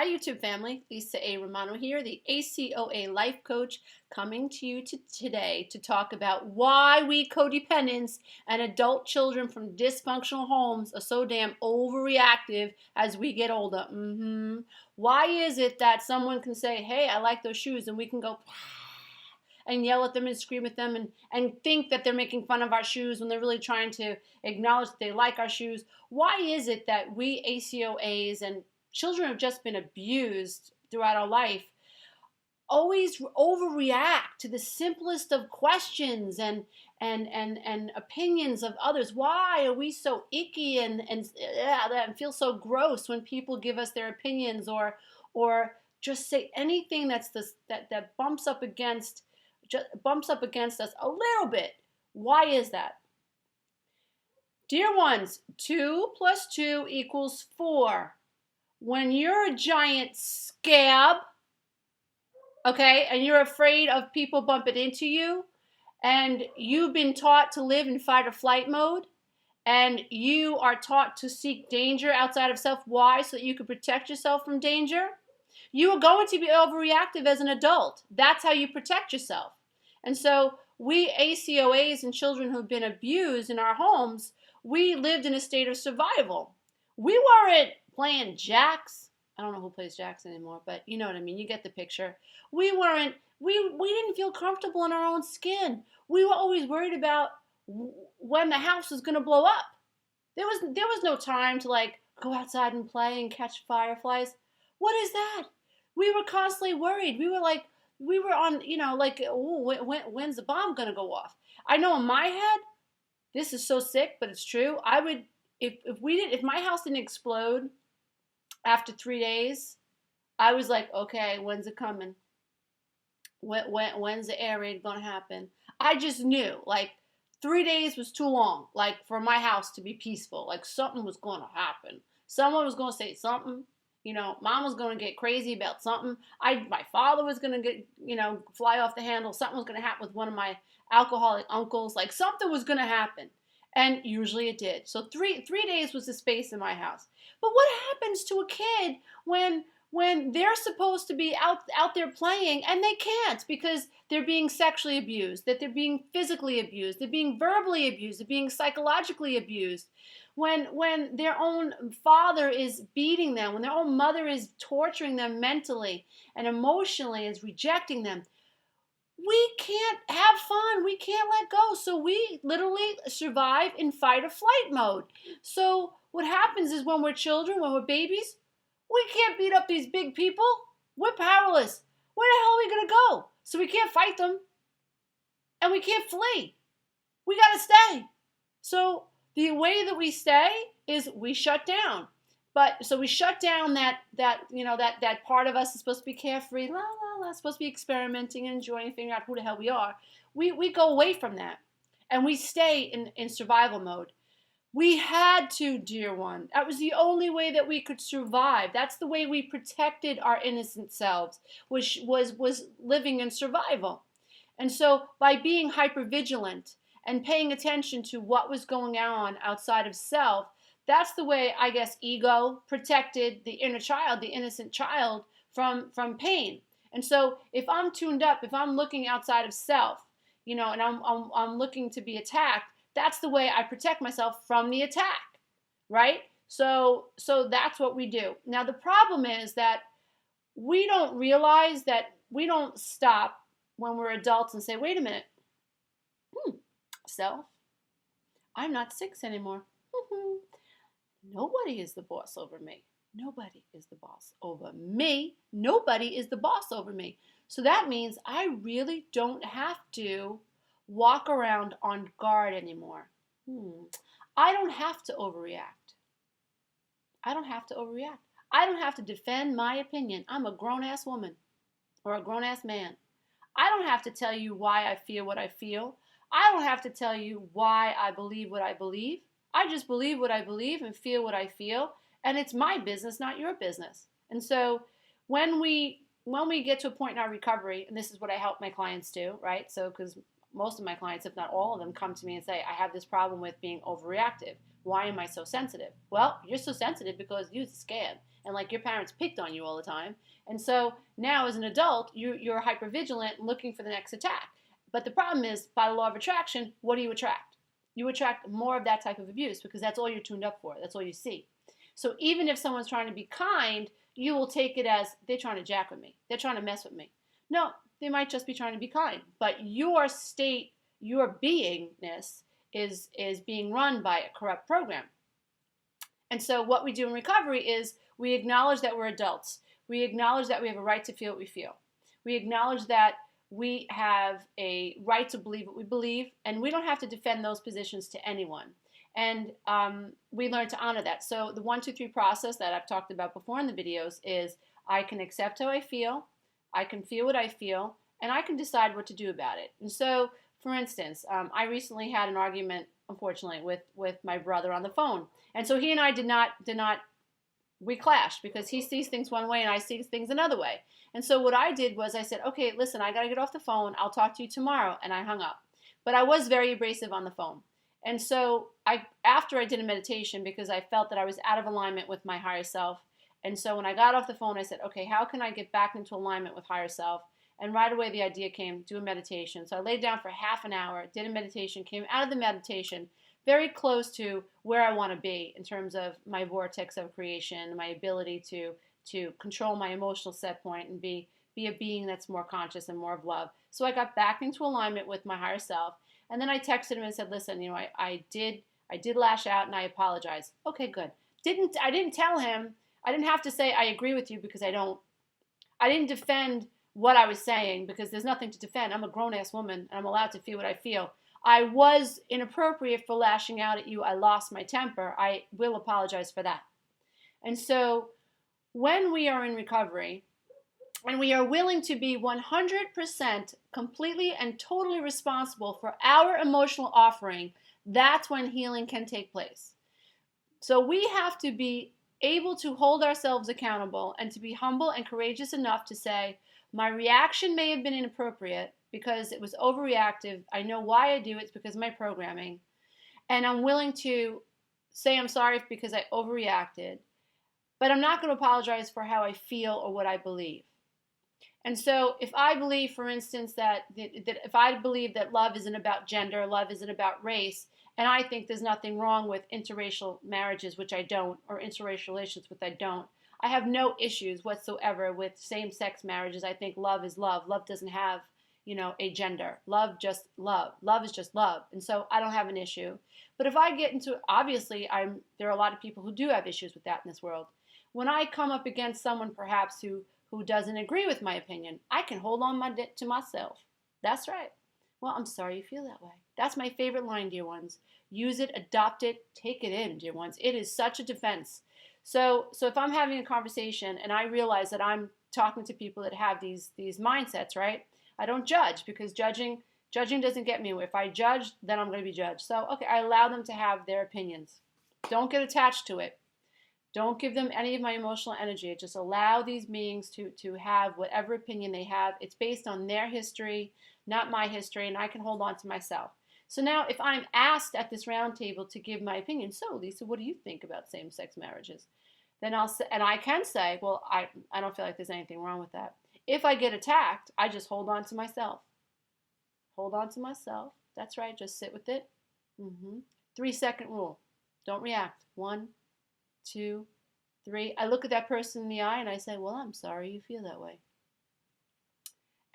Hi, YouTube family. Lisa A. Romano here, the ACOA Life Coach, coming to you today to talk about why we codependents and adult children from dysfunctional homes are so damn overreactive as we get older. Why is it that someone can say, hey, I like those shoes, and we can go and yell at them and scream at them and think that they're making fun of our shoes when they're really trying to acknowledge that they like our shoes? Why is it that we ACOAs and children have just been abused throughout our life always overreact to the simplest of questions and opinions of others? Why are we so icky and feel so gross when people give us their opinions or just say anything that bumps up against us a little bit? Why is that? Dear ones, 2 plus 2 equals 4. When you're a giant scab, okay, and you're afraid of people bumping into you, and you've been taught to live in fight or flight mode, and you are taught to seek danger outside of self, why? So that you can protect yourself from danger. You are going to be overreactive as an adult. That's how you protect yourself. And so we ACOAs and children who've been abused in our homes, we lived in a state of survival. We weren't playing jacks. I don't know who plays jacks anymore, but you know what I mean. You get the picture. We didn't feel comfortable in our own skin. We were always worried about when the house was going to blow up. There was no time to like go outside and play and catch fireflies. What is that? We were constantly worried. We were on, when's the bomb going to go off? I know in my head, this is so sick, but it's true. I would, if my house didn't explode after 3 days, I was like, okay, when's it coming? When's the air raid gonna happen? I just knew, like, 3 days was too long, like, for my house to be peaceful. Like, something was gonna happen. Someone was gonna say something. Mom was gonna get crazy about something. My father was gonna get, fly off the handle. Something was gonna happen with one of my alcoholic uncles. Like, something was gonna happen. And usually it did. So three days was the space in my house. But what happens to a kid when they're supposed to be out there playing and they can't because they're being sexually abused, that they're being physically abused, they're being verbally abused, they're being psychologically abused, when their own father is beating them, when their own mother is torturing them mentally and emotionally, is rejecting them? We can't have fun. We can't let go. So we literally survive in fight or flight mode. So what happens is when we're children, when we're babies, we can't beat up these big people. We're powerless. Where the hell are we going to go? So we can't fight them. And we can't flee. We got to stay. So the way that we stay is we shut down. So we shut down that part of us is supposed to be carefree, la la la, supposed to be experimenting and enjoying and figuring out who the hell we are. We go away from that, and we stay in survival mode. We had to, dear one. That was the only way that we could survive. That's the way we protected our innocent selves, which was living in survival. And so by being hypervigilant and paying attention to what was going on outside of self, that's the way, I guess, ego protected the inner child, the innocent child, from pain. And so if I'm tuned up, if I'm looking outside of self, and I'm looking to be attacked, that's the way I protect myself from the attack, right? So that's what we do. Now, the problem is that we don't realize that we don't stop when we're adults and say, wait a minute, self, I'm not 6 anymore. Nobody is the boss over me. Nobody is the boss over me. Nobody is the boss over me. So that means I really don't have to walk around on guard anymore. I don't have to overreact. I don't have to overreact. I don't have to defend my opinion. I'm a grown-ass woman or a grown-ass man. I don't have to tell you why I feel what I feel. I don't have to tell you why I believe what I believe. I just believe what I believe and feel what I feel, and it's my business, not your business. And so when we get to a point in our recovery, and this is what I help my clients do, right? So because most of my clients, if not all of them, come to me and say, I have this problem with being overreactive. Why am I so sensitive? Well, you're so sensitive because you're scared. And like your parents picked on you all the time. And so now as an adult, you're hypervigilant looking for the next attack. But the problem is, by the law of attraction, what do you attract? You attract more of that type of abuse because that's all you're tuned up for. That's all you see. So even if someone's trying to be kind, you will take it as they're trying to jack with me. They're trying to mess with me. No, they might just be trying to be kind. But your state, your beingness is being run by a corrupt program. And so what we do in recovery is we acknowledge that we're adults. We acknowledge that we have a right to feel what we feel. We acknowledge that we have a right to believe what we believe, and we don't have to defend those positions to anyone. And we learn to honor that. So the 1, 2, 3 process that I've talked about before in the videos is I can accept how I feel, I can feel what I feel, and I can decide what to do about it. And so, for instance, I recently had an argument, unfortunately, with my brother on the phone. And so he and I did not we clashed because he sees things one way and I see things another way. And so what I did was I said, okay, listen, I got to get off the phone. I'll talk to you tomorrow. And I hung up. But I was very abrasive on the phone. And so after I did a meditation, because I felt that I was out of alignment with my higher self. And so when I got off the phone, I said, okay, how can I get back into alignment with higher self? And right away the idea came, do a meditation. So I laid down for half an hour, did a meditation, came out of the meditation very close to where I want to be in terms of my vortex of creation, my ability to control my emotional set point and be a being that's more conscious and more of love. So I got back into alignment with my higher self. And then I texted him and said, listen, I did lash out and I apologize. Okay, good. I didn't tell him, I didn't have to say I agree with you because I didn't defend what I was saying because there's nothing to defend. I'm a grown-ass woman and I'm allowed to feel what I feel. I was inappropriate for lashing out at you. I lost my temper. I will apologize for that. And so when we are in recovery and we are willing to be 100% completely and totally responsible for our emotional offering, that's when healing can take place. So we have to be able to hold ourselves accountable and to be humble and courageous enough to say, my reaction may have been inappropriate because it was overreactive. I know why I do it. It's because of my programming. And I'm willing to say I'm sorry because I overreacted. But I'm not going to apologize for how I feel or what I believe. And so if I believe, for instance, that if I believe that love isn't about gender, love isn't about race, and I think there's nothing wrong with interracial marriages, which I don't, or interracial relations, which I don't, I have no issues whatsoever with same-sex marriages. I think love is love. Love doesn't have, a gender. Love just love. Love is just love. And so I don't have an issue. But if I get into, obviously, there are a lot of people who do have issues with that in this world. When I come up against someone perhaps who doesn't agree with my opinion, I can hold on to myself. That's right. Well, I'm sorry you feel that way. That's my favorite line, dear ones. Use it, adopt it, take it in, dear ones. It is such a defense. So if I'm having a conversation and I realize that I'm talking to people that have these mindsets, right? I don't judge because judging doesn't get me. If I judge, then I'm going to be judged. So, okay, I allow them to have their opinions. Don't get attached to it. Don't give them any of my emotional energy. Just allow these beings to have whatever opinion they have. It's based on their history, not my history, and I can hold on to myself. So now if I'm asked at this round table to give my opinion, so Lisa, what do you think about same-sex marriages? Then I'll say, and I can say, well, I don't feel like there's anything wrong with that. If I get attacked, I just hold on to myself. Hold on to myself. That's right. Just sit with it. 3-second rule. Don't react. 1, 2, 3. I look at that person in the eye and I say, well, I'm sorry you feel that way.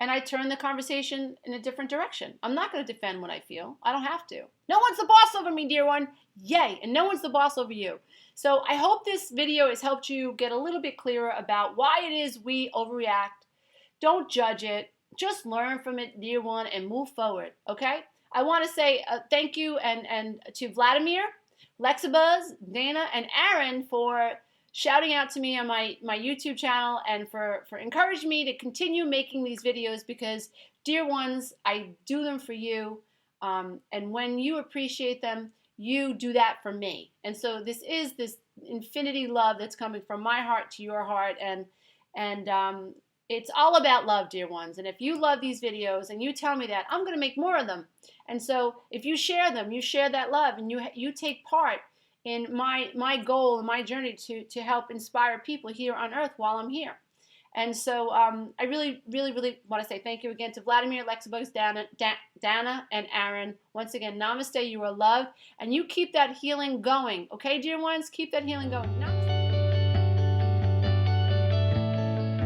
And I turn the conversation in a different direction. I'm not going to defend what I feel. I don't have to. No one's the boss over me, dear one. Yay. And no one's the boss over you. So I hope this video has helped you get a little bit clearer about why it is we overreact. Don't judge it. Just learn from it, dear one, and move forward. Okay? I want to say thank you and to Vladimir, Lexabuzz, Dana, and Aaron for shouting out to me on my YouTube channel and for encouraging me to continue making these videos because, dear ones, I do them for you. And when you appreciate them, you do that for me. And so this is this infinity love that's coming from my heart to your heart. And It's all about love, dear ones. And if you love these videos and you tell me that, I'm going to make more of them. And so if you share them, you share that love, and you take part in my goal and my journey to help inspire people here on earth while I'm here. And so I really, really, really want to say thank you again to Vladimir, Lexibugs, Dana, and Aaron. Once again, namaste, you are loved. And you keep that healing going. Okay, dear ones? Keep that healing going.